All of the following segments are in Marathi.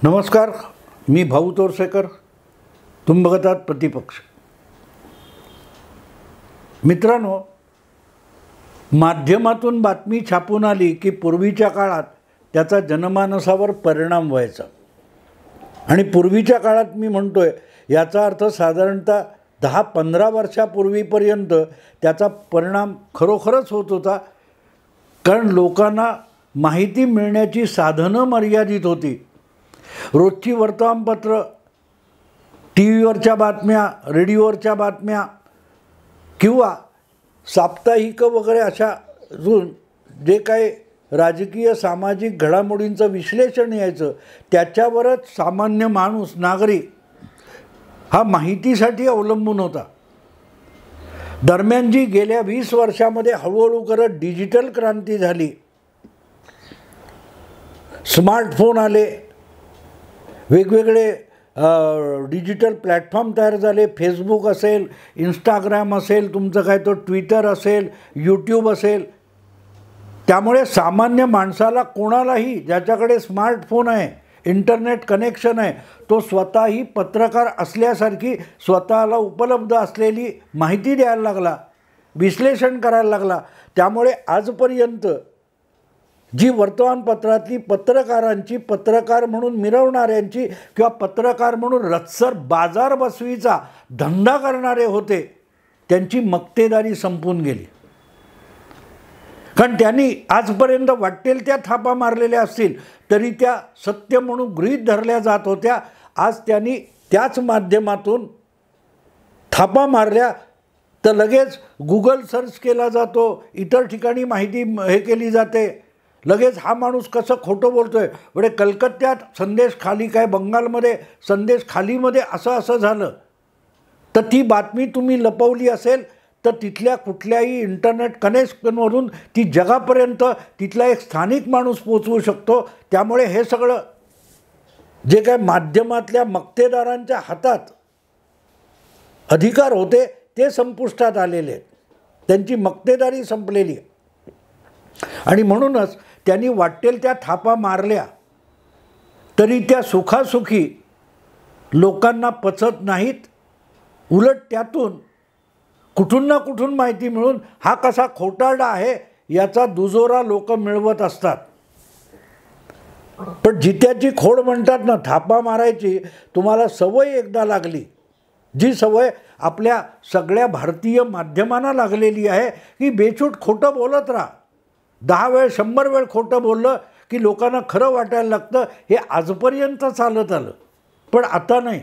नमस्कार, मी भाऊ तोरसेकर. तुम्ही बघत आहात प्रतिपक्ष. मित्रांनो, माध्यमातून बातमी छापून आली की पूर्वीच्या काळात त्याचा जनमानसावर परिणाम व्हायचा. आणि पूर्वीच्या काळात मी म्हणतोय याचा अर्थ साधारणतः 10-15 वर्षापूर्वीपर्यंत त्याचा परिणाम खरोखरच होत होता. कारण लोकांना माहिती मिळण्याची साधनं मर्यादित होती. रोजची वर्तमानपत्र, टी व्हीवरच्या बातम्या, रेडिओवरच्या बातम्या किंवा साप्ताहिक वगैरे अशा अजून जे काही राजकीय सामाजिक घडामोडींचं विश्लेषण यायचं त्याच्यावरच सामान्य माणूस, नागरिक हा माहितीसाठी अवलंबून होता. दरम्यान जी गेल्या 20 वर्षामध्ये हळूहळू करत डिजिटल क्रांती झाली, स्मार्टफोन आले, वेगवेगळे डिजिटल प्लॅटफॉर्म तयार झाले. फेसबुक असेल, इंस्टाग्राम असेल, तुमचं काय तो ट्विटर असेल, यूट्यूब असेल. त्यामुळे सामान्य माणसाला, कोणालाही ज्याच्याकडे स्मार्टफोन आहे, इंटरनेट कनेक्शन आहे, तो स्वतःही पत्रकार असल्यासारखी स्वतःला उपलब्ध असलेली माहिती द्यायला लागला, विश्लेषण करायला लागला. त्यामुळे आजपर्यंत जी वर्तमानपत्रातली पत्रकारांची, पत्रकार म्हणून मिरवणाऱ्यांची किंवा पत्रकार म्हणून रत्सर बाजार बसवीचा धंदा करणारे होते, त्यांची मक्तेदारी संपून गेली. कारण त्यांनी आजपर्यंत वाटेल त्या थापा मारलेल्या असतील तरी त्या सत्य म्हणून गृहीत धरल्या जात होत्या. आज त्यांनी त्याच माध्यमातून थापा मारल्या तर लगेच गुगल सर्च केला जातो, इतर ठिकाणी माहिती हे केली जाते. लगेच हा माणूस कसं खोटं बोलतोय, म्हणजे कलकत्त्यात संदेश खाली, काय बंगालमध्ये संदेश खालीमध्ये असं झालं, तर ती बातमी तुम्ही लपवली असेल तर तिथल्या कुठल्याही इंटरनेट कनेक्शनवरून ती जगापर्यंत तिथला एक स्थानिक माणूस पोचवू शकतो. त्यामुळे हे सगळं जे काय माध्यमातल्या मक्तेदारांच्या हातात अधिकार होते ते संपुष्टात आलेले आहेत. त्यांची मक्तेदारी संपलेली आहे. आणि म्हणूनच त्यांनी वाटेल त्या थापा मारल्या तरी त्या सुखासुखी लोकांना पचत नाहीत. उलट त्यातून कुठून ना कुठून माहिती मिळून हा कसा खोटारडा आहे याचा दुजोरा लोक मिळवत असतात. पण जित्याची खोड म्हणतात ना, थापा मारायची तुम्हाला सवय एकदा लागली, जी सवय आपल्या सगळ्या भारतीय माध्यमांना लागलेली आहे की बेछूट खोटं बोलत राहा. 10 वेळ 100 वेळ खोटं बोललं की लोकांना खरं वाटायला लागतं. हे आजपर्यंत चालत आलं. पण आता नाही.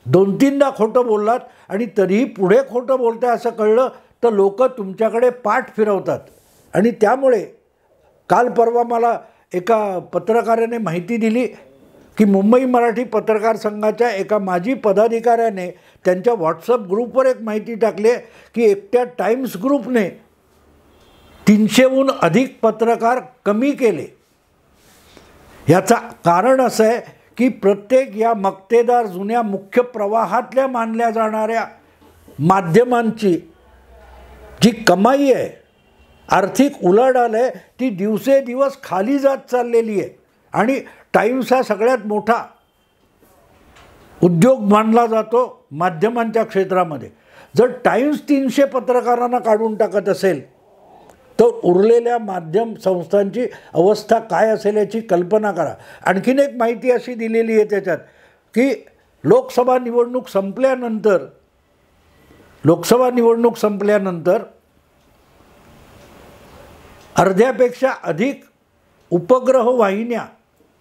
2-3दा खोटं बोललात आणि तरीही पुढे खोटं बोलताय असं कळलं तर लोक तुमच्याकडे पाठ फिरवतात. आणि त्यामुळे काल परवा मला एका पत्रकाराने माहिती दिली की मुंबई मराठी पत्रकार संघाच्या एका माजी पदाधिकाऱ्याने त्यांच्या व्हॉट्सअप ग्रुपवर एक माहिती टाकली की एकट्या टाइम्स ग्रुपने 300हून अधिक पत्रकार कमी केले. याचा कारण असं आहे की प्रत्येक या मक्तेदार जुन्या मुख्य प्रवाहातल्या मानल्या जाणाऱ्या माध्यमांची जी कमाई आहे, आर्थिक उलाढाल आहे, ती दिवसेदिवस खाली जात चाललेली आहे. आणि टाइम्स हा सगळ्यात मोठा उद्योग मानला जातो माध्यमांच्या क्षेत्रामध्ये. जर टाइम्स 300 पत्रकारांना काढून टाकत असेल तर उरलेल्या माध्यम संस्थांची अवस्था काय असेल याची कल्पना करा. आणखीन एक माहिती अशी दिलेली आहे त्याच्यात की लोकसभा निवडणूक संपल्यानंतर अर्ध्यापेक्षा अधिक उपग्रह वाहिन्या,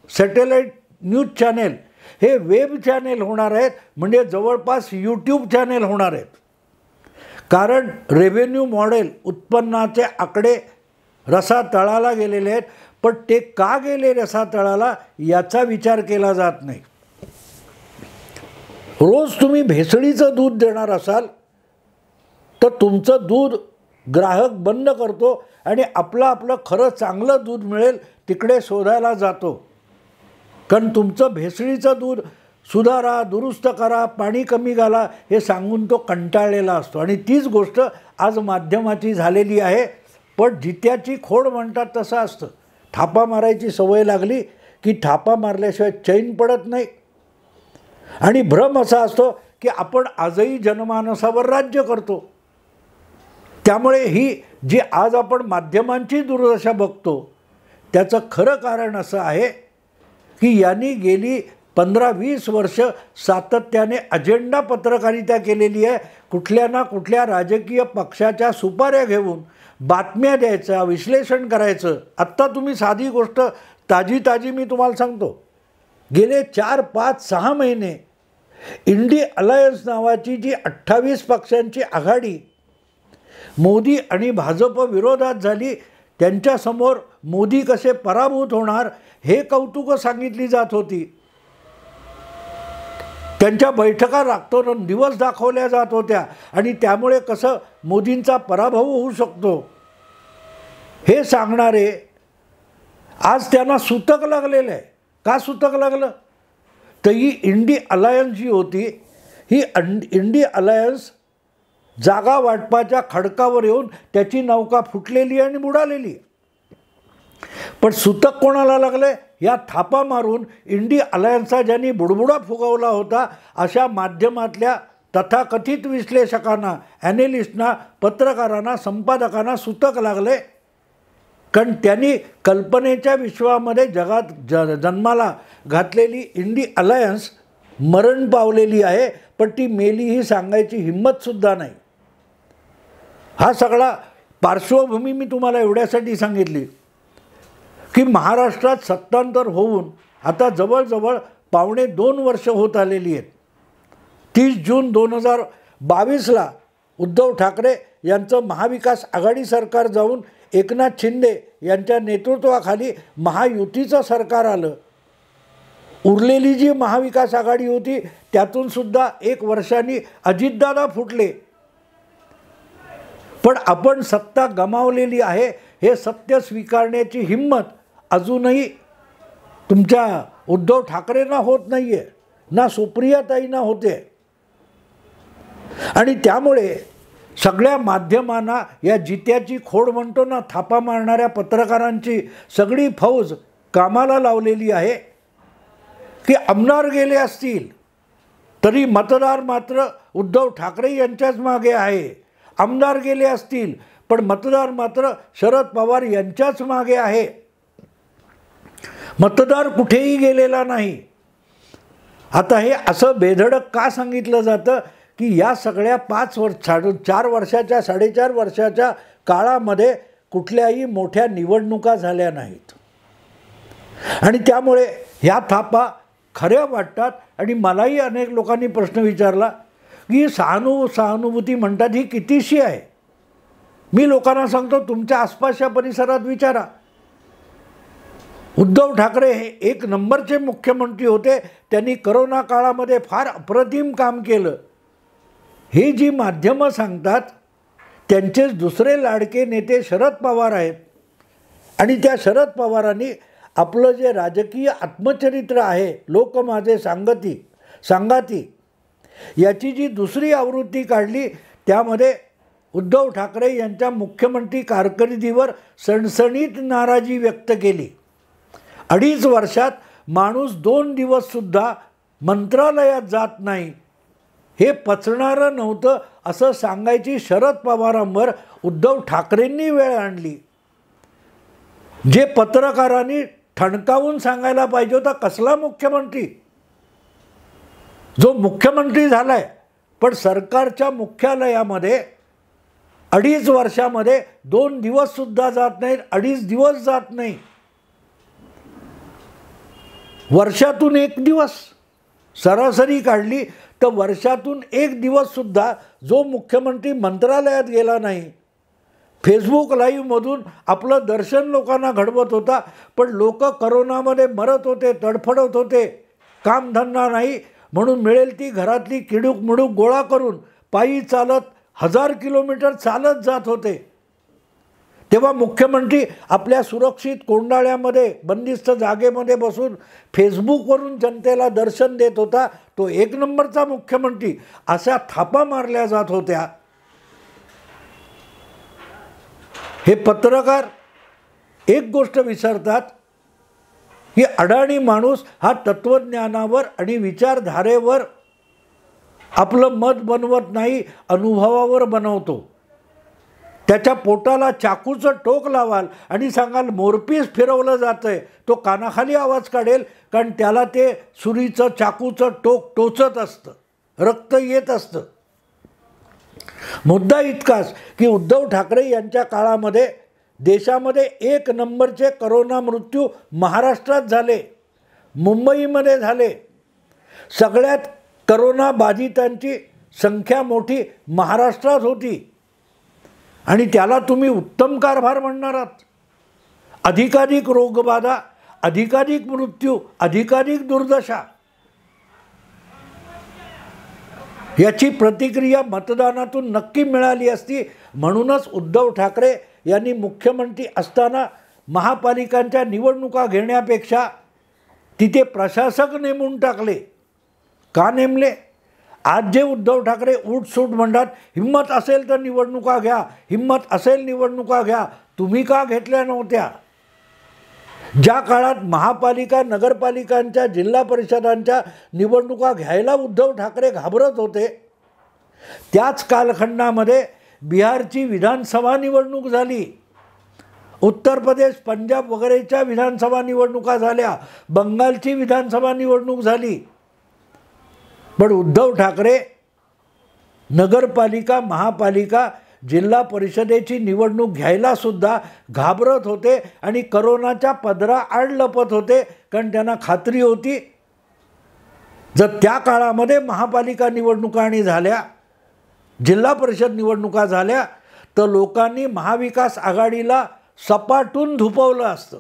सॅटेलाईट न्यूज चॅनेल हे वेब चॅनेल होणार आहेत. म्हणजे जवळपास यूट्यूब चॅनेल होणार आहेत. कारण रेव्हेन्यू मॉडेल, उत्पन्नाचे आकडे रसातळाला गेलेले आहेत. पण ते का गेले रसातळाला याचा विचार केला जात नाही. रोज तुम्ही भेसळीचं दूध देणार असाल तर तुमचं दूध ग्राहक बंद करतो आणि आपलं खरं चांगलं दूध मिळेल तिकडे शोधायला जातो. कारण तुमचं भेसळीचं दूध सुधारा, दुरुस्त करा, पाणी कमी घाला हे सांगून तो कंटाळलेला असतो. आणि तीच गोष्ट आज माध्यमाची झालेली आहे. पण जित्याची खोड म्हणतात तसं असतं. थापा मारायची सवय लागली की थापा मारल्याशिवाय चैन पडत नाही आणि भ्रम असा असतो की आपण आजही जनमानसावर राज्य करतो. त्यामुळे ही जी आज आपण माध्यमांची दुर्दशा बघतो त्याचं खरं कारण असं आहे की यांनी गेली 15-20 वर्ष सातत्याने अजेंडा पत्रकारिता केलेली आहे. कुठल्या ना कुठल्या राजकीय पक्षाच्या सुपाऱ्या घेऊन बातम्या द्यायच्या, विश्लेषण करायचं. आत्ता तुम्ही साधी गोष्ट ताजी मी तुम्हाला सांगतो. गेले 4-5-6 महिने इंडी अलायन्स नावाची जी 28 पक्षांची आघाडी मोदी आणि भाजप विरोधात झाली, त्यांच्यासमोर मोदी कसे पराभूत होणार हे कौतुकं सांगितली जात होती. त्यांच्या बैठका रात्रंदिवस दाखवल्या जात होत्या आणि त्यामुळे कसं मोदींचा पराभव होऊ शकतो हे सांगणारे आज त्यांना सूतक लागलेलं आहे. का सूतक लागलं तर ही इंडी अलायन्स जी होती, ही इंडी अलायन्स जागा वाटपाच्या खडकावर येऊन त्याची नौका फुटलेली आणि बुडालेली. पण सूतक कोणाला लागले? या थापा मारून इंडी अलायन्सचा ज्यांनी बुडबुडा फुगवला होता अशा माध्यमातल्या तथाकथित विश्लेषकांना, ॲनालिस्टना, पत्रकारांना, संपादकांना सूतक लागले. कारण त्यांनी कल्पनेच्या विश्वामध्ये जगात जन्माला घातलेली इंडी अलायन्स मरण पावलेली आहे, पण ती मेली ही सांगायची हिंमतसुद्धा नाही. हा सगळा पार्श्वभूमी मी तुम्हाला एवढ्यासाठी सांगितली की महाराष्ट्रात सत्तांतर होऊन आता जवळजवळ 2.25 वर्ष होत आलेली आहेत. 30 जून 2022ला उद्धव ठाकरे यांचं महाविकास आघाडी सरकार जाऊन एकनाथ शिंदे यांच्या नेतृत्वाखाली महायुतीचं सरकार आलं. उरलेली जी महाविकास आघाडी होती त्यातूनसुद्धा 1 वर्षांनी अजितदादा फुटले. पण आपण सत्ता गमावलेली आहे हे सत्य स्वीकारण्याची हिंमत अजूनही तुमच्या उद्धव ठाकरेंना होत नाही आहे, ना सुप्रियाताईंना होते. आणि त्यामुळे सगळ्या माध्यमांना या जित्याची खोड म्हणतो ना, थापा मारणाऱ्या पत्रकारांची सगळी फौज कामाला लावलेली आहे की आमदार गेले असतील तरी मतदार मात्र उद्धव ठाकरे यांच्याच मागे आहे. आमदार गेले असतील पण मतदार मात्र शरद पवार यांच्याच मागे आहे. मतदार कुठेही गेलेला नाही. आता हे असं बेधडक का सांगितलं जातं की या सगळ्या 4 वर्षाच्या 4.5 वर्षाच्या काळामध्ये कुठल्याही मोठ्या निवडणुका झाल्या नाहीत आणि त्यामुळे ह्या थापा खऱ्या वाटतात. आणि मलाही अनेक लोकांनी प्रश्न विचारला की सहानुभूती म्हणतात ही कितीशी आहे. मी लोकांना सांगतो तुमच्या आसपासच्या परिसरात विचारा. उद्धव ठाकरे हे 1 नंबरचे मुख्यमंत्री होते. त्यांनी करोना काळामध्ये फार अप्रतिम काम केलं. हे जी माध्यमं सांगतात त्यांचेच दुसरे लाडके नेते शरद पवार आहेत आणि त्या शरद पवारांनी आपलं जे राजकीय आत्मचरित्र आहे लोक माझे सांगाती याची जी दुसरी आवृत्ती काढली त्यामध्ये उद्धव ठाकरे यांच्या मुख्यमंत्री कारकिर्दीवर सणसणीत नाराजी व्यक्त केली. 2.5 वर्षात माणूस 2 दिवससुद्धा मंत्रालयात जात नाही हे पचणारं नव्हतं असं सांगायची शरद पवारांवर उद्धव ठाकरेंनी वेळ आणली. जे पत्रकारांनी ठणकावून सांगायला पाहिजे होता कसला मुख्यमंत्री, जो मुख्यमंत्री झालाय पण सरकारच्या मुख्यालयामध्ये 2.5 वर्षामध्ये 2 दिवससुद्धा जात नाहीत, 2.5 दिवस जात नाही. वर्षातून 1 दिवस सरासरी काढली तर वर्षातून 1 दिवससुद्धा जो मुख्यमंत्री मंत्रालयात गेला नाही, फेसबुक लाईव्हमधून आपलं दर्शन लोकांना घडवत होता. पण लोक करोनामध्ये मरत होते, तडफडत होते, कामधंदा नाही म्हणून मिळेल ती घरातली किडूक मिडूक गोळा करून पायी चालत 1000 किलोमीटर चालत जात होते. तेव्हा मुख्यमंत्री आपल्या सुरक्षित कोंडाळ्यामध्ये बंदिस्त जागेमध्ये बसून फेसबुकवरून जनतेला दर्शन देत होता. तो 1 नंबरचा मुख्यमंत्री अशा थापा मारल्या जात होत्या. हे पत्रकार एक गोष्ट विसरतात की अडाणी माणूस हा तत्त्वज्ञानावर आणि विचारधारेवर आपलं मत बनवत नाही, अनुभवावर बनवतो. त्याच्या पोटाला चाकूचं टोक लावाल आणि सांगाल मोरपीस फिरवलं जातंय, तो कानाखाली आवाज काढेल, कारण त्याला ते सुरीचं चाकूचं टोक टोचत असतं, रक्त येत असतं. मुद्दा इतकाच की उद्धव ठाकरे यांच्या काळामध्ये देशामध्ये 1 नंबरचे करोना मृत्यू महाराष्ट्रात झाले, मुंबईमध्ये झाले. सगळ्यात करोना बाधितांची संख्या मोठी महाराष्ट्रात होती आणि त्याला तुम्ही उत्तम कारभार म्हणणार आहात. अधिकाधिक रोगबाधा, अधिकाधिक मृत्यू, अधिकाधिक दुर्दशा. याची प्रतिक्रिया मतदानातून नक्की मिळाली असती. म्हणूनच उद्धव ठाकरे यांनी मुख्यमंत्री असताना महापालिकांच्या निवडणुका घेण्यापेक्षा तिथे प्रशासक नेमून टाकले. का नेमले? आज जे उद्धव ठाकरे उठसूट म्हणतात, हिम्मत असेल तर निवडणुका घ्या, हिम्मत असेल निवडणुका घ्या, तुम्ही का घेतल्या नव्हत्या? ज्या काळात महापालिका, नगरपालिकांच्या, जिल्हा परिषदांच्या निवडणुका घ्यायला उद्धव ठाकरे घाबरत होते, त्याच कालखंडामध्ये बिहारची विधानसभा निवडणूक झाली, उत्तर प्रदेश, पंजाब वगैरेच्या विधानसभा निवडणुका झाल्या, बंगालची विधानसभा निवडणूक झाली. पण उद्धव ठाकरे नगरपालिका, महापालिका, जिल्हा परिषदेची निवडणूक घ्यायला सुद्धा घाबरत होते आणि करोनाच्या पदराआड लपत होते, कारण त्यांना खात्री होती जर त्या काळामध्ये महापालिका निवडणुका आणि झाल्या, जिल्हा परिषद निवडणुका झाल्या, तर लोकांनी महाविकास आघाडीला सपाटून धुपवलं असतं,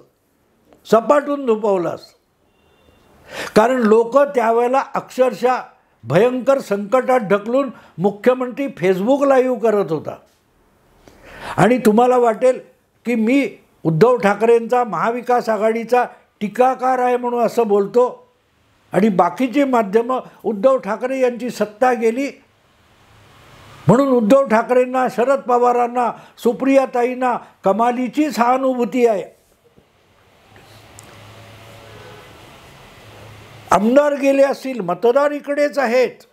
सपाटून धुपवलं असतं. कारण लोक त्यावेळेला अक्षरशः भयंकर संकटात ढकलून मुख्यमंत्री फेसबुक लाईव्ह करत होता. आणि तुम्हाला वाटेल की मी उद्धव ठाकरेंचा, महाविकास आघाडीचा टीकाकार आहे म्हणून असं बोलतो आणि बाकीची माध्यमं उद्धव ठाकरे यांची सत्ता गेली म्हणून उद्धव ठाकरेंना, शरद पवारांना, सुप्रियाताईंना कमालीची सहानुभूती आहे. आमदार गेले असतील, मतदार इकडेच आहेत,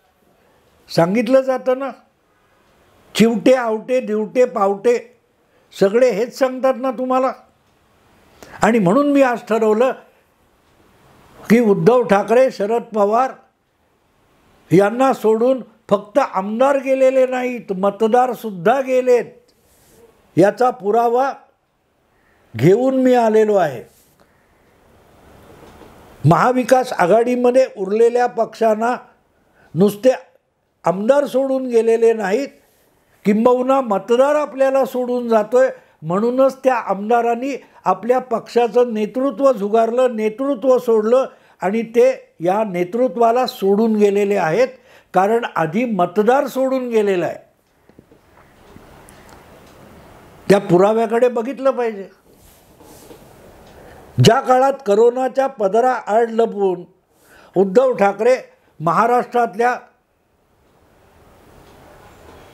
सांगितलं जातं ना. चिवटे, आवटे, दिवटे, पावटे सगळे हेच सांगतात ना तुम्हाला. आणि म्हणून मी आज ठरवलं की उद्धव ठाकरे, शरद पवार यांना सोडून फक्त आमदार गेलेले नाहीत, मतदारसुद्धा गेलेत. याचा पुरावा घेऊन मी आलेलो आहे. महाविकास आघाडीमध्ये उरलेल्या पक्षांना नुसते आमदार सोडून गेलेले नाहीत, किंबहुना मतदार आपल्याला सोडून जातोय. म्हणूनच त्या आमदारांनी आपल्या पक्षाचं नेतृत्व झुगारलं, नेतृत्व सोडलं आणि ते या नेतृत्वाला सोडून गेलेले आहेत, कारण आधी मतदार सोडून गेलेला आहे. त्या पुराव्याकडे बघितलं पाहिजे. ज्या काळात करोनाच्या पदराआड लपवून उद्धव ठाकरे महाराष्ट्रातल्या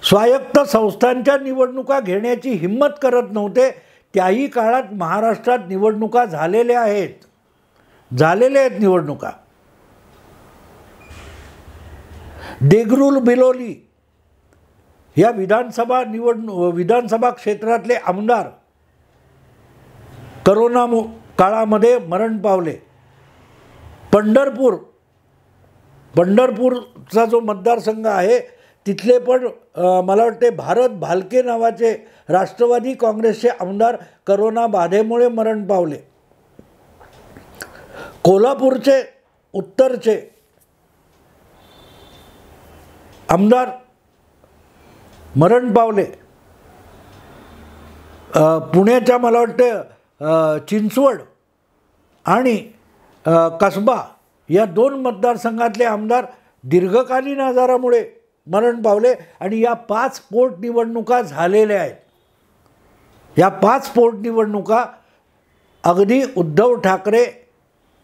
स्वायत्त संस्थांच्या निवडणुका घेण्याची हिम्मत करत नव्हते, त्याही काळात महाराष्ट्रात निवडणुका झालेल्या आहेत, झालेल्या आहेत निवडणुका. देगरूल बिलोली या विधानसभा क्षेत्रातले आमदार करोना काळामध्ये मरण पावले. पंढरपूरचा जो मतदारसंघ आहे तिथले पण मला वाटते भारत भालके नावाचे राष्ट्रवादी काँग्रेसचे आमदार करोना बाधेमुळे मरण पावले. कोल्हापूरचे उत्तरचे आमदार मरण पावले. पुण्याच्या मला वाटते चिंचवड आणि कसबा या 2 मतदारसंघातले आमदार दीर्घकालीन आजारामुळे मरण पावले. आणि या 5 पोटनिवडणुका झालेल्या आहेत. या 5 पोटनिवडणुका अगदी उद्धव ठाकरे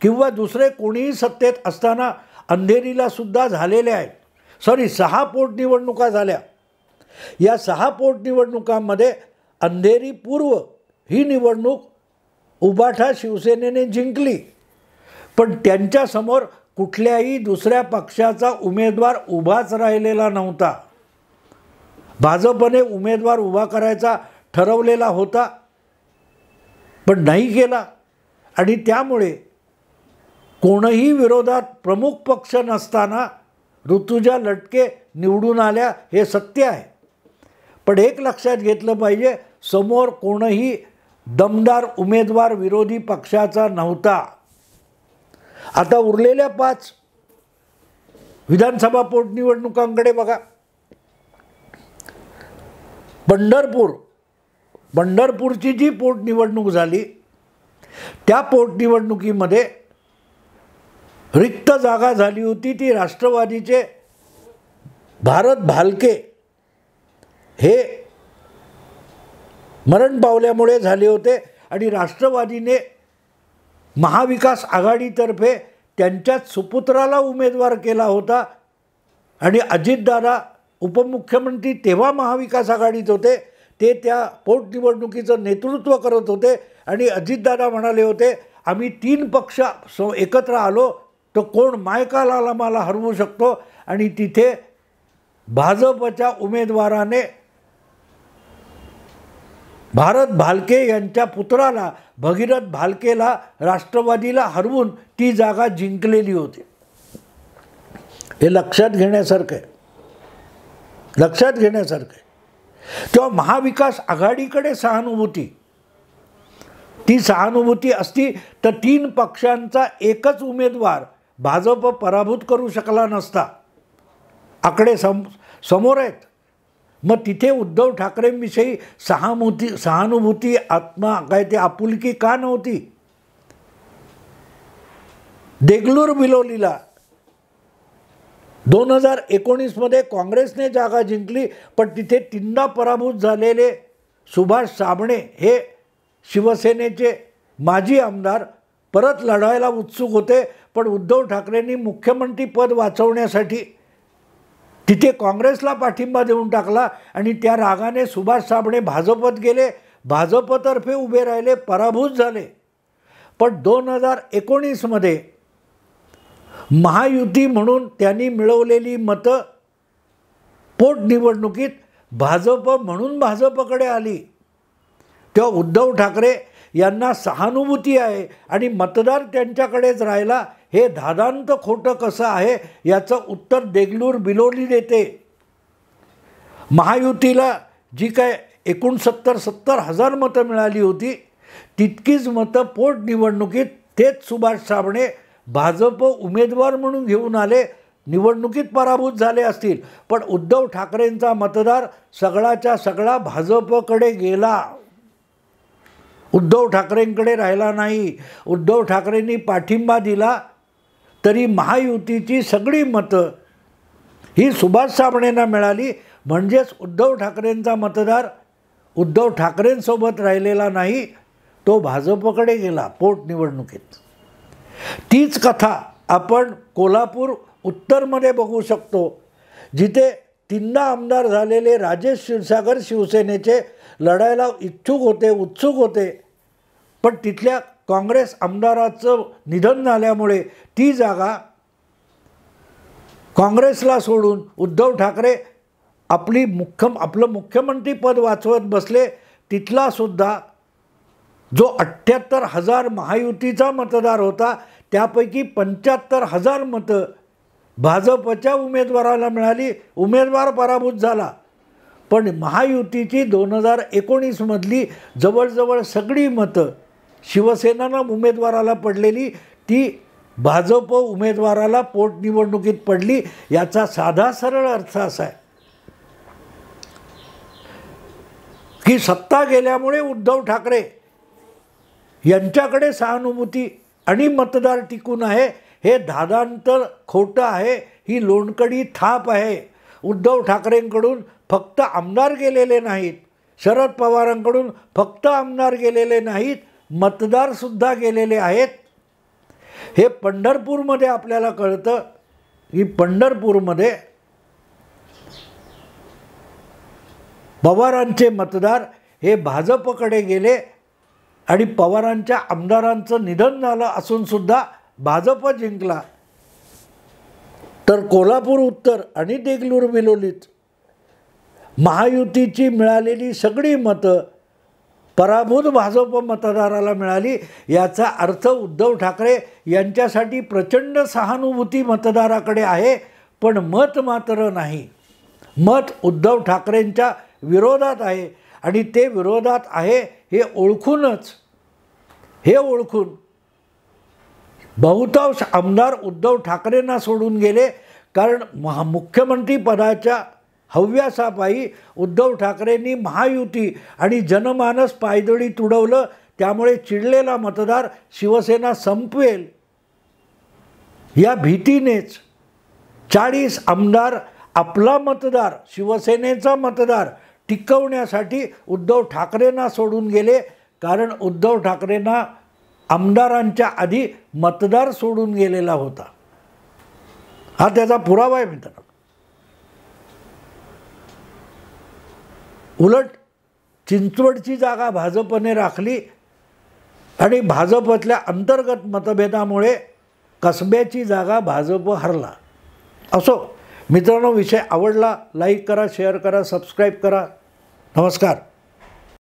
किंवा दुसरे कोणीही सत्तेत असताना अंधेरीला सुद्धा झालेल्या आहेत. 6 पोटनिवडणुका झाल्या. या 6 पोटनिवडणुकांमध्ये अंधेरी पूर्व ही निवडणूक उबाठा शिवसेनेने जिंकली पण त्यांच्यासमोर कुठल्याही दुसऱ्या पक्षाचा उमेदवार उभाच राहिलेला नव्हता. भाजपने उमेदवार उभा करायचा ठरवलेला होता, पण नाही केला. आणि त्यामुळे कोणीही विरोधात प्रमुख पक्ष नसताना ऋतुजा लटके निवडून आल्या, हे सत्य आहे. पण एक लक्षात घेतलं पाहिजे, समोर कोणीही दमदार उमेदवार विरोधी पक्षाचा नव्हता. आता उरलेल्या 5 विधानसभा पोटनिवडणुकांकडे बघा. पंढरपूरची जी पोटनिवडणूक झाली, त्या पोटनिवडणुकीमध्ये रिक्त जागा झाली होती. ती राष्ट्रवादीचे भारत भालके हे मरण पावल्यामुळे झाले होते. आणि राष्ट्रवादीने महाविकास आघाडीतर्फे त्यांच्याच सुपुत्राला उमेदवार केला होता. आणि अजितदादा उपमुख्यमंत्री तेव्हा महाविकास आघाडीत होते, ते त्या पोटनिवडणुकीचं नेतृत्व करत होते. आणि अजितदादा म्हणाले होते, आम्ही 3 पक्ष एकत्र आलो तर कोण मायकाला मला हरवू शकतो. आणि तिथे भाजपच्या उमेदवाराने भारत भालके यांच्या पुत्राला भगीरथ भालकेला राष्ट्रवादीला हरवून ती जागा जिंकलेली होती. हे लक्षात घेण्यासारखं आहे, लक्षात घेण्यासारखं आहे. तेव्हा महाविकास आघाडीकडे सहानुभूती, ती सहानुभूती असती तर 3 पक्षांचा एकच उमेदवार भाजप पराभूत करू शकला नसता. आकडे समोर आहेत. मग तिथे उद्धव ठाकरेंविषयी सहानुभूती आपुलकी का नव्हती? देगलूर बिलोलीला 2019 काँग्रेसने जागा जिंकली, पण तिथे 3दा पराभूत झालेले सुभाष साबणे हे शिवसेनेचे माजी आमदार परत लढायला उत्सुक होते. पण उद्धव ठाकरेंनी मुख्यमंत्रीपद वाचवण्यासाठी तिथे काँग्रेसला पाठिंबा देऊन टाकला. आणि त्या रागाने सुभाष साबणे भाजपत गेले, भाजपतर्फे उभे राहिले, पराभूत झाले. पण 2019 महायुती म्हणून त्यांनी मिळवलेली मतं पोटनिवडणुकीत भाजप म्हणून भाजपकडे आली. तेव्हा उद्धव ठाकरे यांना सहानुभूती आहे आणि मतदार त्यांच्याकडेच राहिला, हे धादांत खोटं कसं आहे याचं उत्तर देगलूर बिलोली देते. महायुतीला जी काय 70,000 मतं मिळाली होती, तितकीच मतं पोटनिवडणुकीत तेच सुभाष साबणे भाजप उमेदवार म्हणून घेऊन आले. निवडणुकीत पराभूत झाले असतील, पण उद्धव ठाकरेंचा मतदार सगळाच्या सगळा भाजपकडे गेला, उद्धव ठाकरेंकडे राहिला नाही. उद्धव ठाकरेंनी पाठिंबा दिला तरी महायुतीची सगळी मतं ही सुभाष साबणेंना मिळाली. म्हणजेच उद्धव ठाकरेंचा मतदार उद्धव ठाकरेंसोबत राहिलेला नाही, तो भाजपकडे गेला पोटनिवडणुकीत. तीच कथा आपण कोल्हापूर उत्तरमध्ये बघू शकतो, जिथे 3दा आमदार झालेले राजेश क्षीरसागर शिवसेनेचे लढायला इच्छुक होते, उत्सुक होते. पण तिथल्या काँग्रेस आमदाराचं निधन झाल्यामुळे ती जागा काँग्रेसला सोडून उद्धव ठाकरे आपलं मुख्यमंत्रीपद वाचवत बसले. तिथलासुद्धा जो 78,000 महायुतीचा मतदार होता, त्यापैकी 75,000 मतं भाजपच्या उमेदवाराला मिळाली. उमेदवार पराभूत झाला. पण महायुतीची 2019 जवळजवळ सगळी मतं शिवसेनेला उमेदवाराला पडलेली ती भाजप उमेदवाराला पोटनिवडणुकीत पडली. याचा साधा सरळ अर्थ असा आहे की सत्ता गेल्यामुळे उद्धव ठाकरे यांच्याकडे सहानुभूती आणि मतदार टिकून आहे, हे धादांत खोटं आहे, ही लोणकडी थाप आहे. उद्धव ठाकरेंकडून फक्त आमदार गेलेले नाहीत, शरद पवारांकडून फक्त आमदार गेलेले नाहीत, मतदारसुद्धा गेलेले आहेत. हे पंढरपूरमध्ये आपल्याला कळतं की पंढरपूरमध्ये पवारांचे मतदार हे भाजपकडे गेले आणि पवारांच्या आमदारांचं निधन झालं असूनसुद्धा भाजप जिंकला तर कोल्हापूर उत्तर आणि देगलूर बिलोलीत महायुतीची मिळालेली सगळी मतं पराभूत भाजप मतदाराला मिळाली। याचा अर्थ उद्धव ठाकरे यांच्यासाठी प्रचंड सहानुभूती मतदाराकडे आहे, पण मत मात्र नाही। मत उद्धव ठाकरेंच्या विरोधात आहे आणि ते विरोधात आहे हे ओळखून बहुतांश आमदार उद्धव ठाकरेंना सोडून गेले, कारण मुख्यमंत्री पदाच्या हव्यासापायी उद्धव ठाकरेंनी महायुती आणि जनमानस पायदळी तुडवलं। त्यामुळे चिडलेला मतदार शिवसेना संपवेल या भीतीनेच 40 आमदार आपला मतदार, शिवसेनेचा मतदार टिकवण्यासाठी उद्धव ठाकरेंना सोडून गेले, कारण उद्धव ठाकरेंना आमदारांच्या आधी मतदार सोडून गेलेला होता। हा त्याचा पुरावा आहे मित्रांनो। उलट चिंचवडची जागा भाजपने राखली आणि भाजपतल्या अंतर्गत मतभेदामुळे कसब्याची जागा भाजप हरला। असो मित्रांनो, विषय आवडला लाईक करा, शेअर करा, सबस्क्राईब करा। नमस्कार।